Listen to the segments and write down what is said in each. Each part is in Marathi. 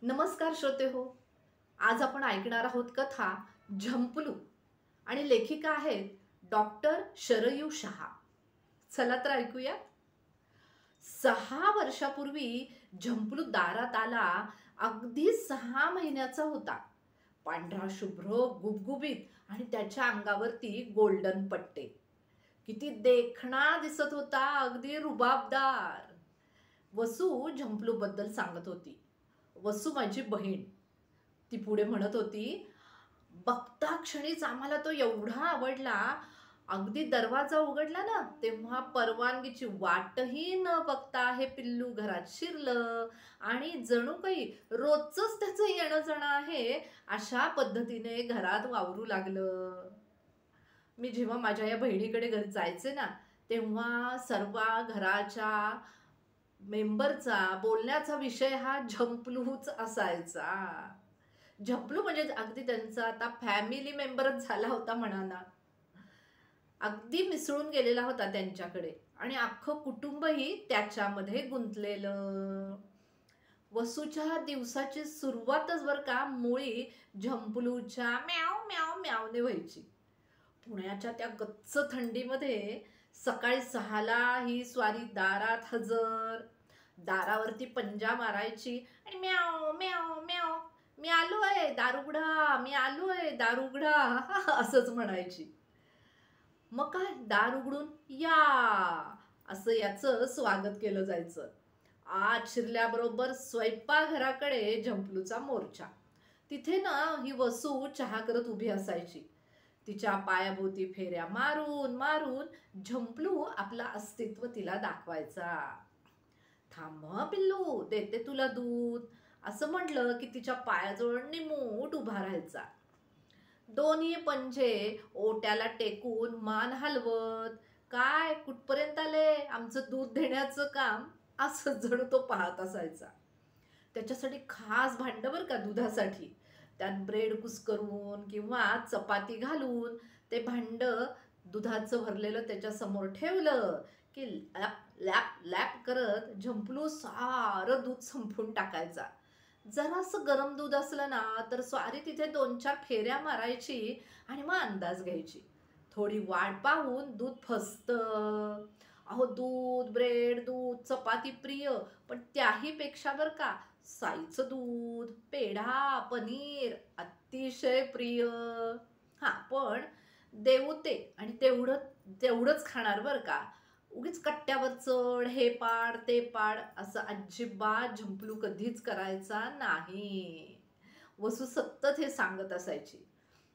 नमस्कार श्रोते हो. आज आपण ऐकणार आहोत कथा झंपलू आणि लेखिका आहेत डॉक्टर शरयू शहा. चला तर ऐकूया. 6 वर्षापूर्वी झंपलू दारात आला. अगदी 6 महिन्याचा होता. पांढरा शुभ्र गुबगुबीत आणि त्याच्या अंगावरती गोल्डन पट्टे. किती देखणा दिसत होता, अगदी रुबाबदार. वसू झंपलू बद्दल सांगत होती. वसू माझी बहीण. ती पुढे म्हणत होती, बघता क्षणीच आम्हाला तो एवढा आवडला. अगदी दरवाजा उघडला ना तेव्हा परवानगीची वाटही न बघता हे पिल्लू घरात शिरलं आणि जणू काही रोजच त्याचं येणं जाणं आहे अशा पद्धतीने घरात वावरू लागलं. मी जेव्हा माझ्या या बहिणीकडे घरी जायचे ना तेव्हा सर्व घराच्या मेंबरचा बोलण्याचा विषय हा झंपलूच असायचा. झंपलू म्हणजे अगदी त्यांचा आता फॅमिली मेंबरच झाला होता म्हणा ना. अगदी मिसळून गेलेला होता त्यांच्याकडे आणि अख्खं कुटुंबही त्याच्यामध्ये गुंतलेलं. वसूच्या दिवसाची सुरुवातच बर का मुळी झंपलूच्या म्याव म्याव म्यावने व्हायची. पुण्याच्या त्या गच्च थंडीमध्ये सकाळी 6ला ही स्वारी दारात हजर. दारावरती पंजा मारायची आणि म्याव म्याव म्याव, मी आलोय दार मी आलोय दार उघडा असंच म्हणायची. मग काय दार उघडून या असं याचं स्वागत केलं जायचं. आत शिरल्याबरोबर स्वयंपाकघराकडे झंपलूचा मोर्चा. तिथे ना ही वसू चहा करत उभी असायची. तिच्या पायाभोवती फेऱ्या मारून मारून झंपलू आपला अस्तित्व तिला दाखवायचा. थांब पिल्लू, देते तुला दूध असं म्हटलं की तिच्या पायाजवळ निमूट उभा राहायचा. दोन्ही पंजे ओट्याला टेकून मान हलवत, काय कुठपर्यंत आले आमचं दूध देण्याचं काम, असं जणू तो पाहत असायचा. त्याच्यासाठी खास भांड बर का दुधासाठी. त्यात ब्रेड कुस्करून किंवा चपाती घालून ते भांड दुधाचं भरलेलं त्याच्या समोर ठेवलं की लॅप लॅप लॅप करत झंपलू सारं दूध संपून टाकायचा. जरासं गरम दूध असलं ना तर स्वारी तिथे 2-4 फेऱ्या मारायची आणि मग अंदाज घ्यायची. थोडी वाट पाहून दूध फसतं. अहो दूध, ब्रेड, दूध, चपाती प्रिय, पण त्याही पेक्षा बर का साईचं दूध, पेढा, पनीर अतिशय प्रिय. हा पण देऊ ते आणि तेवढंच खाणार बर का. उगीच कट्ट्यावर चढ, हे पाड ते पाड असं अजिबात झंपलू कधीच करायचा नाही. वसू सतत हे सांगत असायची.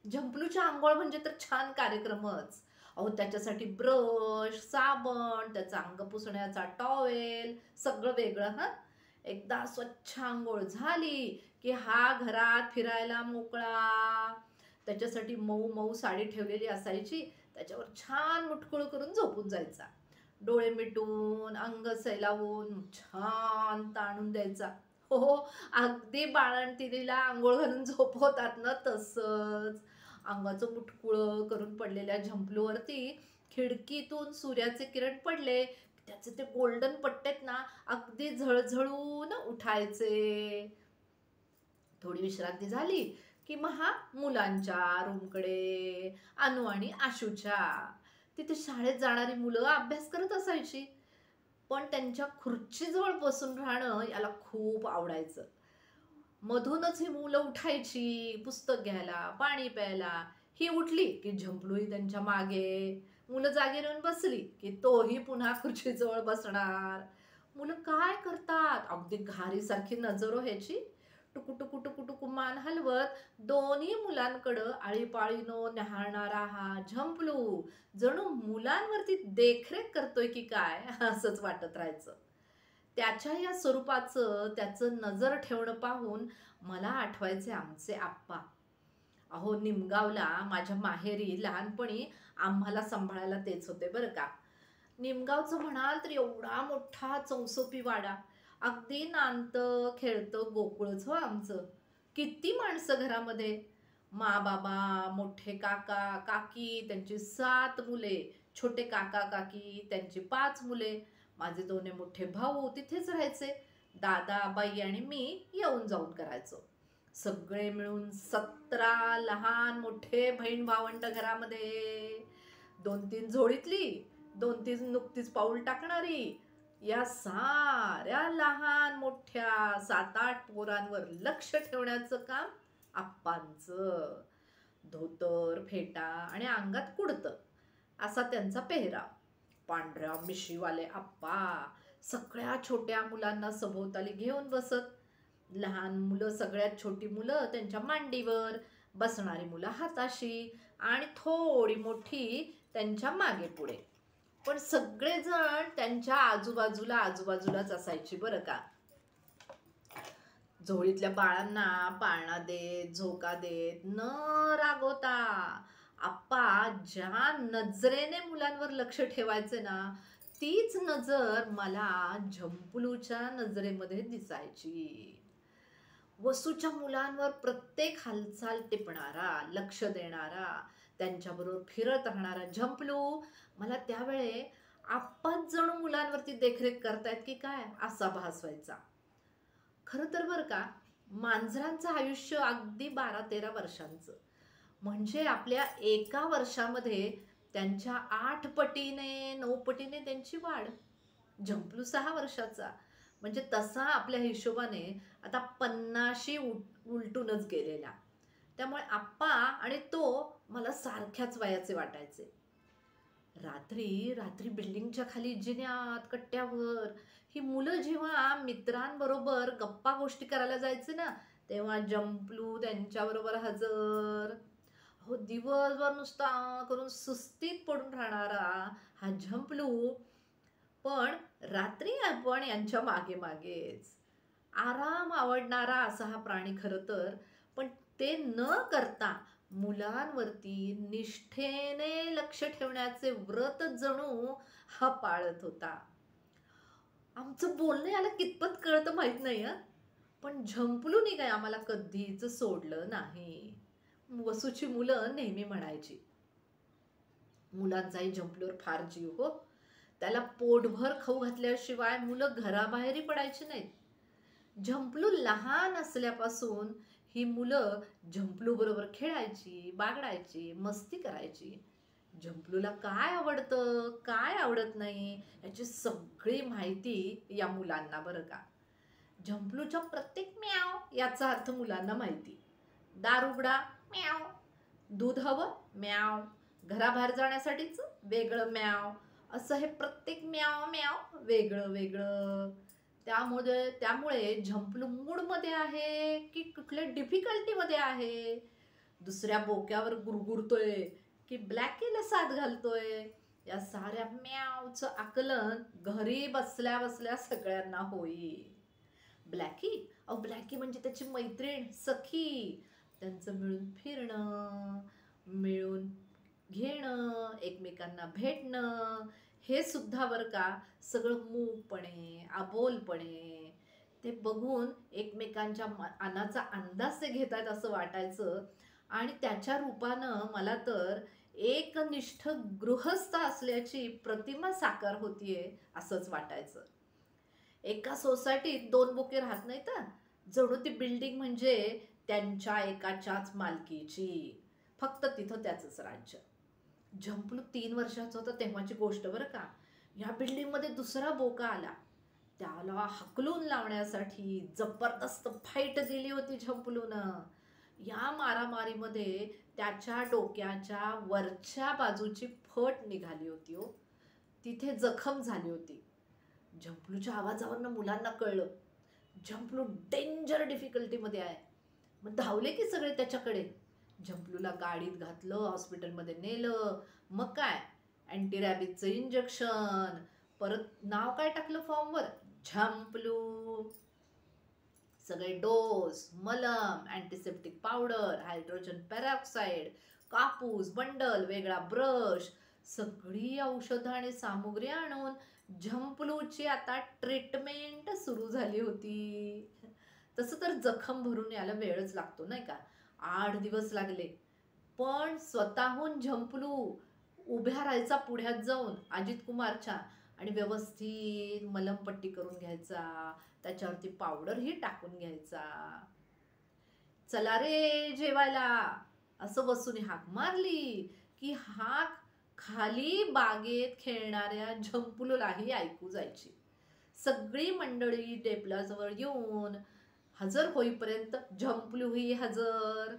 झंपलूच्या अंघोळ म्हणजे तर छान कार्यक्रमच. अहो त्याच्यासाठी ब्रश, साबण, त्याचा अंग पुसण्याचा टॉवेल सगळं वेगळं. हा एकदा स्वच्छ अंघोळ झाली की हा घरात फिरायला मोकळा. त्याच्यासाठी मऊ मऊ साडी ठेवलेली असायची. त्याच्यावर छान मुटकुळ करून झोपून जायचा. डोळे मिटून अंग सैलावून छान ताणून द्यायचा. हो हो, अगदी बाळंतिणीला आंघोळ घालून झोपवतात ना तसंच. अंगाचं मुटकुळं करून पडलेल्या झंपलूवरती खिडकीतून सूर्याचे किरण पडले, त्याचे ते गोल्डन पट्टेत ना अगदी झळझळून उठायचे. थोडी विश्रांती झाली की मग हा मुलांच्या रूमकडे, अनु आणि आशूच्या. तिथे शाळेत जाणारी मुलं अभ्यास करत असायची, पण त्यांच्या खुर्चीजवळ बसून राहणं याला खूप आवडायचं. मधूनच ही मुलं उठायची पुस्तक घ्यायला, पाणी प्यायला. ही उठली की झंपलूही त्यांच्या मागे. मुलं जागी राहून बसली की तोही पुन्हा खुर्चीजवळ बसणार. मुलं काय करतात अगदी घारीसारखी नजर व्हायची. टुकू टुकू टुकू टुकू मान हलवत दोन्ही मुलांकडं आळीपाळीनं न्याहाळणारा हा झंपलू जणू मुलांवरती देखरेख करतोय की काय असंच वाटत राहायचं. त्याच्या या स्वरूपाचं त्याचं नजर ठेवणं पाहून मला आठवायचे आमचे आप्पा. अहो निमगावला माझ्या माहेरी लहानपणी आम्हाला सांभाळायला तेच होते बरं का. निमगावचं म्हणाल तर एवढा मोठा चौसोपी वाडा. अगदी नांदतं खेळतं गोकुळच हो आमचं. किती माणसं घरामध्ये. बाबा, मोठे काका काकी त्यांची 7 मुले, छोटे काका काकी त्यांची 5 मुले, माझे 2 मोठे भाऊ तिथेच राहायचे. दादा, बाई आणि मी येऊन जाऊन करायचो. सगळे मिळून 17 लहान मोठे बहीण भावंड घरामध्ये. 2-3 झोळीतली, 2-3 नुकतीच पाऊल टाकणारी, या साऱ्या लहान मोठ्या 7-8 पोरांवर लक्ष ठेवण्याचं काम आप्पांचं. धोतर, फेटा आणि अंगात कुडतं असा त्यांचा पेहराव. पांढऱ्या मिशीवाले आप्पा सगळ्या छोट्या मुलांना सभोवताली घेऊन बसत. लहान मुलं, सगळ्यात छोटी मुलं त्यांच्या मांडीवर, बसणारी मुलं हाताशी आणि थोडी मोठी त्यांच्या मागे पुढे. पण सगळेजण त्यांच्या आजूबाजूलाच असायची बरं का. झोळीतल्या बाळांना पाळणा देत, झोका देत, न रागवता आप्पा ज्या नजरेने मुलांवर लक्ष ठेवायचे ना, तीच नजर मला झंपलूच्या नजरेमध्ये दिसायची. वसूच्या मुलांवर प्रत्येक हालचाल टिपणारा, लक्ष देणारा, त्यांच्याबरोबर फिरत राहणारा झंपलू मला त्यावेळे आप्पाच जणू मुलांवरती देखरेख करतायत की काय असा भास व्हायचा. खरं तर बरं का, मांजरांचं आयुष्य अगदी 12-13 वर्षांचं. म्हणजे आपल्या एका वर्षामध्ये त्यांच्या 8 पटीने 9 पटीने त्यांची वाढ. झंपलू 6 वर्षाचा, म्हणजे तसा आपल्या हिशोबाने आता 50शी उलटूनच गेलेला. त्यामुळे आप्पा आणि तो मला सारख्याच वयाचे वाटायचे. रात्री रात्री बिल्डिंगच्या खाली जिन्यात कट्ट्यावर ही मुलं जेव्हा मित्रांबरोबर गप्पा गोष्टी करायला जायचे ना, तेव्हा झंपलू त्यांच्याबरोबर हजर. हो, दिवसभर नुसता करून सुस्तीत पडून राहणारा हा झंपलू, पण रात्री आपण यांच्या मागे मागेच. आराम आवडणारा असा हा प्राणी खरं तर, पण ते न करता मुलांवरती निष्ठेने लक्ष ठेवण्याचे व्रत जणू हा पाळत होता. आमचं बोलणं याला कितपत कळतं माहित नाही हं, पण झंपलूनी काय आम्हाला कधीच सोडलं नाही. वसूची मुलं नेहमी म्हणायची, मुलांचाही झंपलूवर फार जीव हो, त्याला पोटभर खाऊ घातल्याशिवाय मुलं घराबाहेरही पडायची नाहीत. झंपलू लहान असल्यापासून ही मुलं झंपलू बरोबर खेळायची, बागडायची, मस्ती करायची. झंपलूला काय आवडतं, काय आवडत नाही याची सगळी माहिती या मुलांना बरं का. झंपलूच्या प्रत्येक म्याव याचा अर्थ मुलांना माहिती. दार उघडा, म्याव. दूध हवं, म्याव. घराबाहेर जाण्यासाठीच वेगळं म्याव. असं हे प्रत्येक म्याव म्याव वेगळं वेगळं. त्यामुळे झंपलू मूडमध्ये आहे की कुठल्या डिफिकल्टीमध्ये आहे, दुसऱ्या बोक्यावर गुरगुरतोय की ब्लॅकीला साथ घालतोय, या साऱ्या म्यावचं आकलन घरी बसल्या बसल्या सगळ्यांना होईल. ब्लॅकी म्हणजे त्याची मैत्रीण, सखी. त्यांचं मिळून फिरणं, मिळून घेणं, एकमेकांना भेटणं, हे सुद्धा बरं का सगळं मूकपणे, अबोलपणे ते बघून एकमेकांच्या अनाचा अंदाज ते घेतात असं वाटायचं. आणि त्याच्या रूपानं मला तर एकनिष्ठ गृहस्थ असल्याची प्रतिमा साकार होतीये असंच वाटायचं. एका सोसायटीत 2 बोके राहत नाहीत, जणू ती बिल्डिंग म्हणजे त्यांच्या एकाच्याच मालकीची, फक्त तिथं त्याचंच राज्य. झंपलू 3 वर्षाचा होता तेव्हाची गोष्ट बरं का. या बिल्डिंगमध्ये दुसरा बोका आला. त्याला हकलून लावण्यासाठी जबरदस्त फाईट दिली होती झंपलूनं. या मारामारीमध्ये त्याच्या डोक्याच्या वरच्या बाजूची फट निघाली होती हो, तिथे जखम झाली होती. झंपलूच्या आवाजावरनं मुलांना कळलं, झंपलू डेंजर डिफिकल्टीमध्ये आहे. मग धावले की सगळे त्याच्याकडे. झंपलूला गाडीत घातलं, हॉस्पिटलमध्ये नेलं. मग काय, अँटी रॅबिजचं इंजेक्शन, परत नाव काय टाकलं फॉर्मवर, झंपलू. सगळे डोस, मलम, अँटीसेप्टिक पावडर, हायड्रोजन पेरॉक्साईड, कापूस, बंडल, वेगळा ब्रश, सगळी औषधं आणि सामुग्री आणून झंपलूची आता ट्रीटमेंट सुरू झाली होती. तसं तर जखम भरून यायला वेळच लागतो नाही का. 8 दिवस लागले, पण स्वतःहून झंपलू उभ्या राहायचा पुढ्यात जाऊन अजित कुमारच्या आणि व्यवस्थित मलमपट्टी करून घ्यायचा, त्याच्यावरती पावडरही टाकून घ्यायचा. चला रे जेवायला असं वसूने हाक मारली की हाक खाली बागेत खेळणाऱ्या झंपुलूलाही ऐकू जायची. सगळी मंडळी टेबलाजवळ येऊन हजर होईपर्यंत झंपुलूही हजर.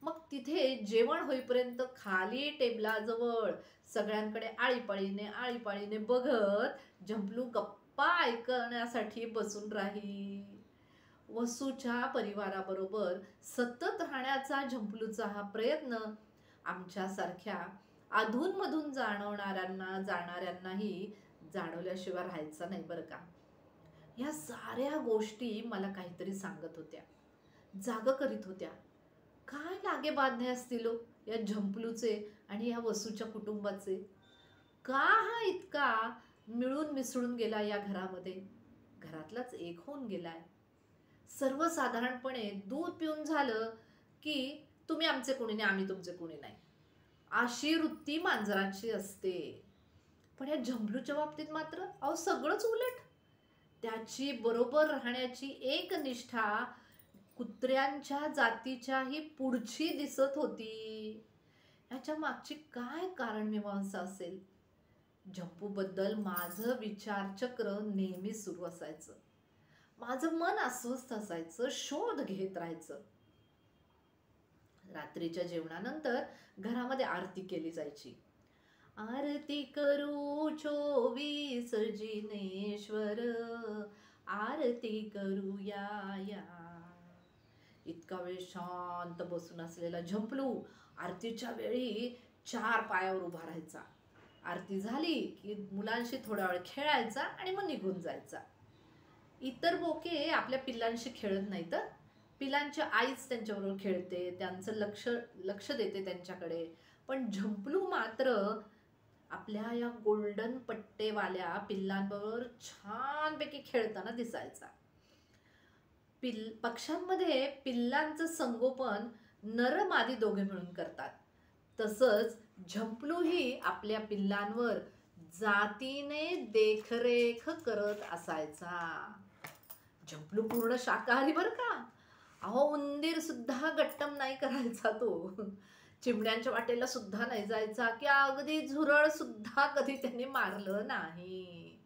मग तिथे जेवण होईपर्यंत खाली टेबलाजवळ सगळ्यांकडे आळीपाळीने बघत झंपुलू गप्पा ऐकण्यासाठी बसून राही. वसूच्या परिवाराबरोबर सतत राहण्याचा झंपुलूचा हा प्रयत्न आमच्यासारख्या अधूनमधून जाणाऱ्यांनाही जाणवल्याशिवाय राहायचा नाही बरं का. या साऱ्या गोष्टी मला काहीतरी सांगत होत्या, जाग करीत होत्या. काय लागे बांधणे असतील या झंपुलूचे आणि या वसूच्या कुटुंबाचे. का हा इतका मिळून मिसळून गेला या घरामध्ये, घरातलाच एक होऊन गेलाय. सर्वसाधारणपणे दूध पिऊन झालं की तुम्ही आमचे कोणी नाही, आम्ही तुमचे कोणी नाही, अशी वृत्ती मांजराची असते. पण या झंपुलूच्या बाबतीत मात्र अहो सगळंच उलट. त्याची बरोबर राहण्याची एक निष्ठा कुत्र्यांच्या जातीच्याही पुढची दिसत होती. याच्या मागची काय कारण मीमांसा असेल. झंपूबद्दल माझं विचारचक्र नेहमी सुरू असायचं. माझं मन अस्वस्थ असायचं, शोध घेत राहायचं. रात्रीच्या जेवणानंतर घरामध्ये आरती केली जायची. आरती करू 24 जिनेश्वर, आरती करू या या. इतका वेळ शांत बसून असलेला झंपुलू आरतीच्या वेळी 4 पायावर उभा राहायचा. आरती झाली की मुलांशी थोडा वेळ खेळायचा आणि मग निघून जायचा. इतर बोके आपल्या पिल्लांशी खेळत नाही, तर पिल्लांच्या आईच त्यांच्याबरोबर खेळते, त्यांचं लक्ष देते त्यांच्याकडे. पण झंपुलू मात्र आपल्या या गोल्डन पट्टेवाल्या पिल्लांबरोबर छानपैकी खेळताना दिसायचा. पक्ष्यांमध्ये पिल्लांचं संगोपन नर मादी दोघे मिळून करतात, तसंच झंपुलूही आपल्या पिल्लांवर जातीने देखरेख करत असायचा. झंपुलू पूर्ण शाकाहारी बरं का. अहो उंदीर सुद्धा गट्टम नाही करायचा तो. चिमण्यांच्या वाटेला सुद्धा नाही जायचा, की अगदी झुरळ सुद्धा कधी त्यांनी मारलं नाही.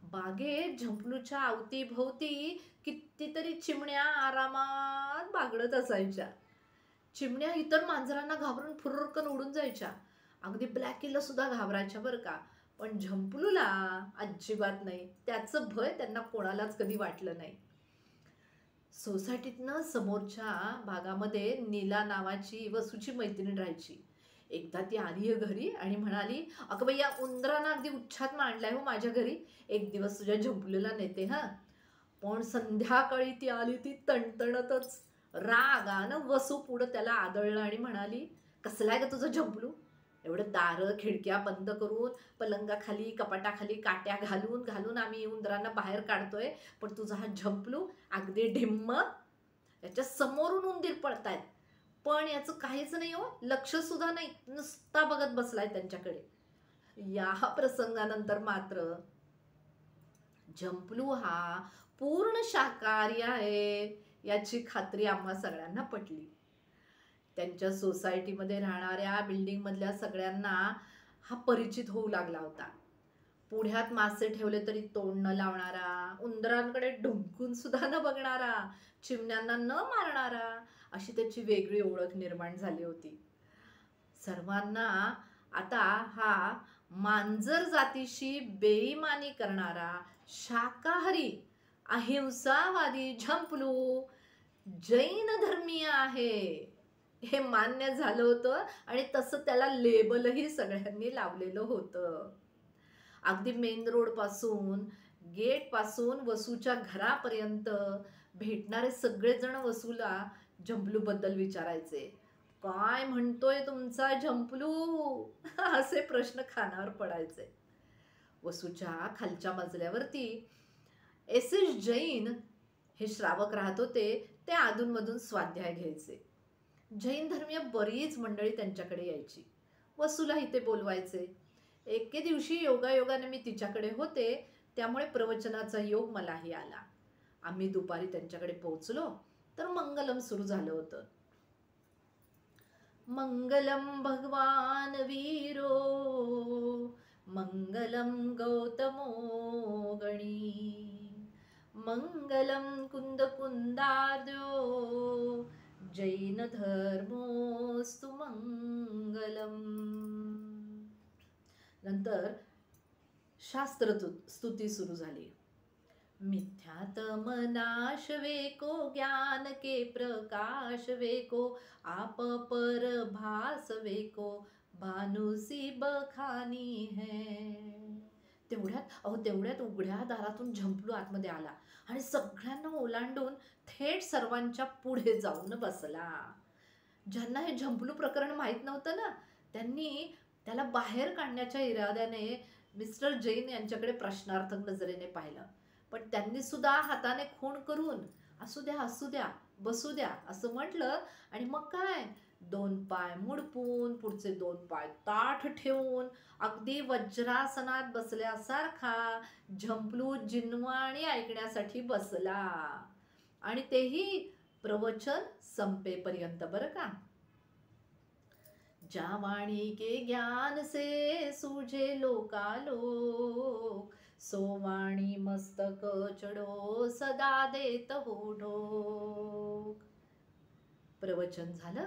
बागेत झंपुलूच्या अवतीभोवती कितीतरी चिमण्या आरामात बागडत असायच्या. चिमण्या इतर मांजरांना घाबरून फुर्रकन उडून जायच्या. अगदी ब्लॅकीला सुद्धा घाबरायच्या बरं का. पण झंपुलूला अजिबात नाही. त्याचं भय त्यांना कोणालाच कधी वाटलं नाही. सोसायटीतनं समोरच्या भागामध्ये नीला नावाची वसूची मैत्रीण राहायची. एकदा ती आली घरी आणि म्हणाली, अगं बाई या उंदरानं अगदी उच्छाद मांडलाय हो माझ्या घरी, एक दिवस तुझ्या झंपुलूला नेते हा. पण संध्याकाळी ती आली ती तणतणतच. रागानं वसू पुढं त्याला आदळलं आणि म्हणाली, कसलाय ग तुझं झंपुलू, एवढं दारं खिडक्या बंद करून पलंगाखाली कपाटाखाली काट्या घालून आम्ही उंदरांना बाहेर काढतोय, पण तुझा हा झंपुलू अगदी ढिम्म, याच्या समोरून उंदीर पळतायत पण याचं काहीच नाही हो, लक्ष सुद्धा नाही, नुसता बघत बसलाय त्यांच्याकडे. या प्रसंगानंतर मात्र झंपुलू हा पूर्ण शाकाहारी आहे याची खात्री आम्हा सगळ्यांना पटली. त्यांच्या सोसायटीमध्ये राहणाऱ्या बिल्डिंग मधल्या सगळ्यांना हा परिचित होऊ लागला होता. पुढ्यात मासे ठेवले तरी तोंड न लावणारा, उंदरांकडे ढुंकून सुद्धा न बघणारा, चिमण्यांना न मारणारा, अशी त्याची वेगळी ओळख निर्माण झाली होती. सर्वांना आता हा मांजर जातीशी बेईमानी करणारा शाकाहारी अहिंसावादी झंपुलू जैन धर्मीय आहे हे मान्य झालं होतं आणि तसं त्याला लेबलही सगळ्यांनी लावलेलं होतं. अगदी मेन रोड पासून गेट पासून वसूच्या घरापर्यंत भेटणारे सगळेजण वसूला झंपुलू बद्दल विचारायचे, काय म्हणतोय तुमचा झंपुलू, असे प्रश्न कानावर पडायचे. वसूच्या खालच्या मजल्यावरती एस.एस. जैन हे श्रावक राहत होते. ते अधूनमधून स्वाध्याय घ्यायचे. जैन धर्मीय बरीच मंडळी त्यांच्याकडे यायची. वसूलाही ते बोलवायचे. एके दिवशी योगायोगाने मी तिच्याकडे होते, त्यामुळे प्रवचनाचा योग मलाही आला. आम्ही दुपारी त्यांच्याकडे पोहोचलो तर मंगलम सुरू झालं होतं. मंगलम भगवान वीरो मंगलम गौतमो गणी मंगलम कुंद कुंदार्यो जैन धर्मोस्तु मंगलम. नंतर शास्त्र स्तुती सुरू झाली. मिथ्यातम नाश वेको ज्ञान के प्रकाश वेको आप पर भास वेको भानुसी बखानी है. तेवढ्यात उघड्या दारातून झंपलू आतमध्ये आला आणि सगळ्यांना ओलांडून थेट सर्वांच्या पुढे जाऊन बसला. ज्यांना हे झंपलू प्रकरण माहीत नव्हतं ना, त्यांनी त्याला बाहेर काढण्याच्या इराद्याने मिस्टर जैन यांच्याकडे प्रश्नार्थक नजरेने पाहिलं. पण त्यांनी सुद्धा हाताने खूण करून असू द्या बसू द्या असं म्हटलं. आणि मग काय, 2 पाय मुडपून पुढचे 2 पाय ताठ ठेवून अगदी वज्रासनात बसल्यासारखा झंपलू जिनवाणी ऐकण्यासाठी बसला. आणि तेही प्रवचन संपेपर्यंत बरं का. ज्या वाणी के ज्ञान से सूझे लोकालोक सो वाणी मस्तक चढो सदा देत हो ढोक. प्रवचन झालं.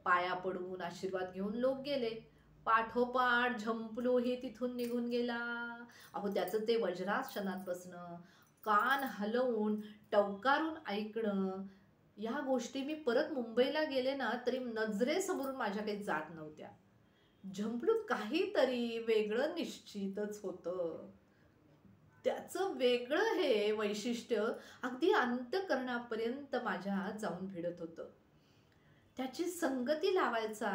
पाया पडून आशीर्वाद घेऊन लोक गेले. पाठोपाठ झंपलूही तिथून निघून गेला. त्याचं ते वज्रासनात बसणं, कान हलवून टवकारून ऐकणं, या गोष्टी मी परत मुंबईला गेले ना तरी नजरेसमोरून माझ्या काही जात नव्हत्या. झंपलू काहीतरी वेगळं निश्चितच होतं. त्याचं वेगळं हे वैशिष्ट्य अगदी अंतःकरणापर्यंत माझ्या जाऊन भिडत होतं. त्याची संगती लावायचा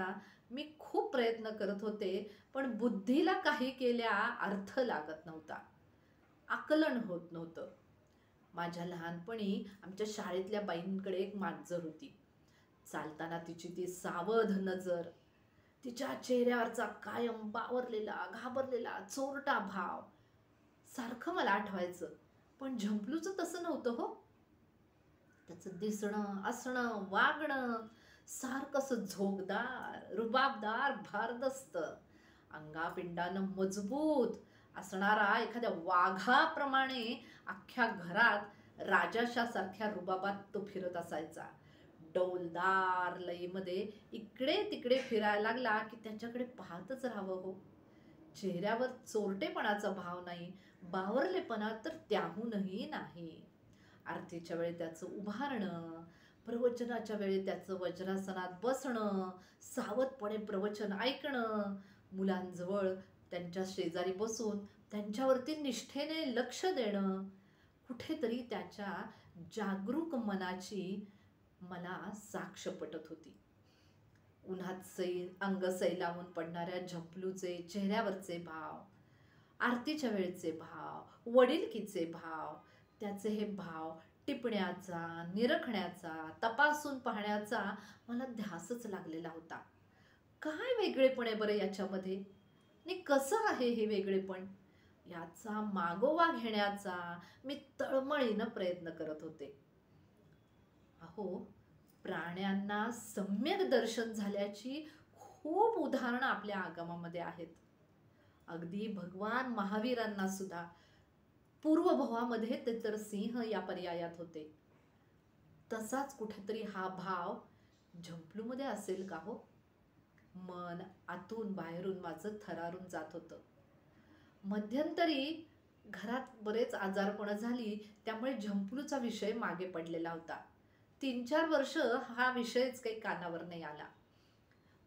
मी खूप प्रयत्न करत होते, पण बुद्धीला काही केल्या अर्थ लागत नव्हता, आकलन होत नव्हतं. माझ्या लहानपणी आमच्या शाळेतल्या बाईंकडे एक मांजर होती. चालताना तिची ती सावध नजर, तिच्या चेहऱ्यावरचा कायम बावरलेला घाबरलेला चोरटा भाव सारखं मला आठवायचं. पण झंपलूचं तसं नव्हतं हो. त्याचं दिसणं असणं वागणं सारखं झोकदार रुबाबदार भारदस्त, अंगापिंडानं मजबूत असणारा एखाद्या वाघाप्रमाणे अख्ख्या घरात राजाशासारख्या रुबाबात तो फिरत असायचा. डौलदार लयीमध्ये इकडे तिकडे फिरायला लागला की त्याच्याकडे पाहतच राहावं हो. चेहऱ्यावर चोरटेपणाचा भाव नाही, बावरलेपणा तर त्याहूनही नाही. आरतीच्या वेळी त्याचं उभारणं, प्रवचनाच्या वेळी त्याचं वज्रासनात बसणं, सावधपणे प्रवचन ऐकणं, मुलांजवळ त्यांच्या शेजारी बसून त्यांच्यावरती निष्ठेने लक्ष देणं, कुठेतरी त्याच्या जागरूक मनाची मला साक्ष पटत होती. उन्हात अंग सैलावून पडणाऱ्या झंपलूचे चेहऱ्यावरचे भाव, आरतीच्या वेळेचे भाव, वडिलकीचे भाव, त्याचे हे भाव टिपण्याचा, निरखण्याचा, तपासून पाहण्याचा मला ध्यासच लागलेला होता. काय वेगळेपण आहे बरं याच्यामध्ये, आणि कसं आहे हे वेगळेपण, याचा मागोवा घेण्याचा मी तळमळीनं प्रयत्न करत होते. प्राण्यांना सम्यक दर्शन झाल्याची खूप उदाहरणं आपल्या आगमामध्ये आहेत. अगदी भगवान महावीरांना सुद्धा पूर्वभवामध्ये ते तर सिंह या पर्यायात होते. तसाच कुठेतरी हा भाव झंपलूमध्ये असेल का हो. मन आतून बाहेरून माझं थरारून जात होतं. मध्यंतरी घरात बरेच आजारपणं झाली, त्यामुळे झंपलूचा विषय मागे पडलेला होता. 3-4 वर्ष हा विषयच काही कानावर नाही आला.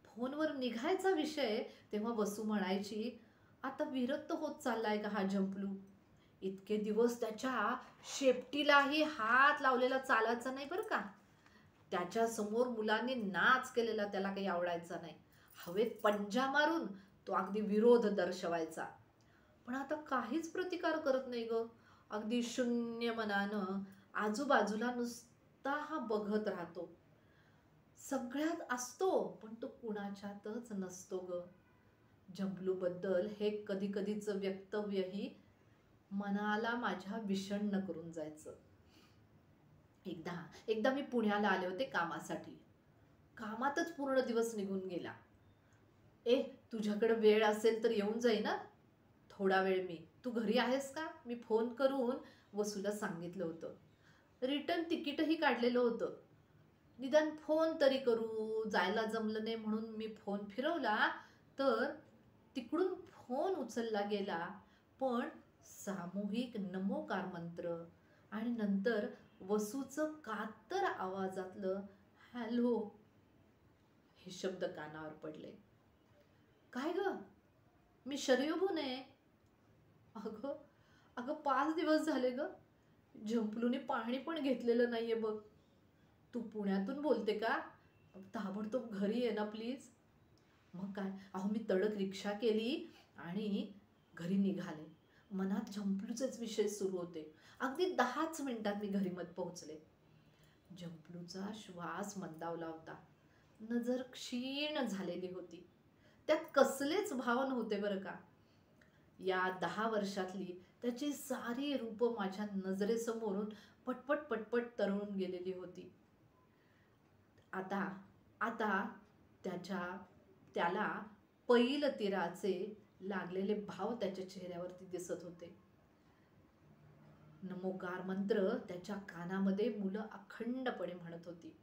फोनवर निघायचा विषय तेव्हा वसू म्हणायची, आता विरक्त होत चाललाय का हा झंपलू. इतके दिवस त्याच्या शेपटीलाही हात लावलेला चालायचा नाही बरं का. त्याच्या समोर मुलांनी नाच केलेला त्याला काही आवडायचा नाही. हवेत पंजा मारून तो अगदी विरोध दर्शवायचा. पण आता काहीच प्रतिकार करत नाही ग. अगदी शून्य मनानं आजूबाजूला नुसता हा बघत राहतो. सगळ्यात असतो पण तो कुणाच्यातच नसतो ग. झंपलूबद्दल हे कधी कधीचं वक्तव्यही मनाला माझ्या विषण्ण करून जायचं. एकदा एकदा मी पुण्याला आले होते कामासाठी. कामातच पूर्ण दिवस निघून गेला. ए, तुझ्याकडे वेळ असेल तर येऊन जाई ना थोडा वेळ. तू घरी आहेस का? मी फोन करून वसूला सांगितलं होतं. रिटर्न तिकीटही काढलेलं होतं. निदान फोन तरी करू. जायला जमलं नाही म्हणून मी फोन फिरवला तर तिकडून फोन उचलला गेला, पण सामूहिक नमोकार मंत्र आणि नंतर वसूचं कातर आवाजातलं हॅलो हे शब्द कानावर पडले. काय ग? मी शरयूबून आहे. अगं अगं 5 दिवस झाले ग. झंपलूने पाणी पण घेतलेलं नाहीये बघ. तू पुण्यातून बोलते का? ताबडतोब घरी ये ना प्लीज. मग काय, अहो मी तडक रिक्षा केली आणि घरी निघाले. मनात झंपलूचेच विषय सुरू होते. अगदी 10च मिनिटात मी घरी पोहोचले. झंपलूचा श्वास मंदावला होता. नजर क्षीण झालेली होती. त्यात कसलेच भाव नव्हते बरं का. या 10 वर्षातली त्याची सारी रूप माझ्या नजरेसमोरून पटपट पटपट तरळून गेलेली होती. आता आता त्याला पैल तीराचे लागलेले भाव त्याच्या चेहऱ्यावरती दिसत होते. नमोकार मंत्र त्याच्या कानामध्ये मुलं अखंडपणे म्हणत होती.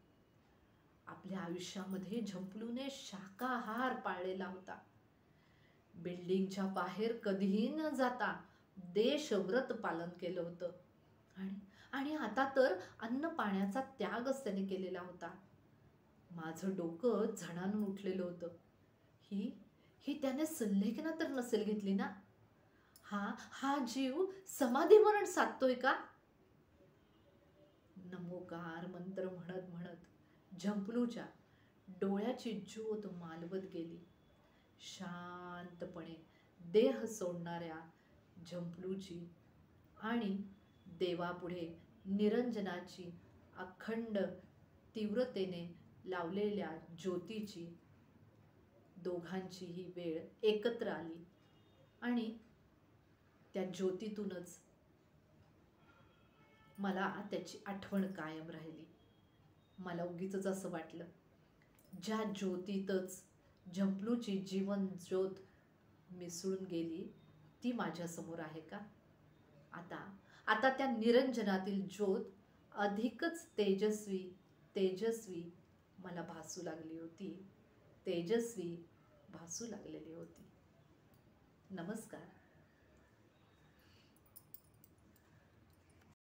आपल्या आयुष्यामध्ये झंपलूने शाकाहार पाळलेला होता. बिल्डिंगच्या बाहेर कधीही न जाता देशव्रत पालन केलं होतं. आणि आता तर अन्न पाण्याचा त्यागच त्याने केलेला होता. माझं डोकं झणानून उठलेलं होतं. ही त्याने सल्लेखना तर नसेल घेतली ना? हा जीव समाधी मरण साधतोय का? नमोकार मंत्र म्हणत म्हणत झंपलूच्या डोळ्याची ज्योत मालवत गेली. शांतपणे देह सोडणाऱ्या झंपलूची आणि देवापुढे निरंजनाची अखंड तीव्रतेने लावलेल्या ज्योतीची, दोघांची ही वेळ एकत्र आली आणि त्या ज्योतीतूनच मला त्याची आठवण कायम राहिली. मला उगीचच असं वाटलं, ज्या ज्योतीतच झंपलूची जीवन ज्योत मिसळून गेली ती माझ्यासमोर आहे का? आता त्या निरंजनातील ज्योत अधिकच तेजस्वी मला भासू लागली होती. तेजस्वी भासू लागलेली होती. नमस्कार.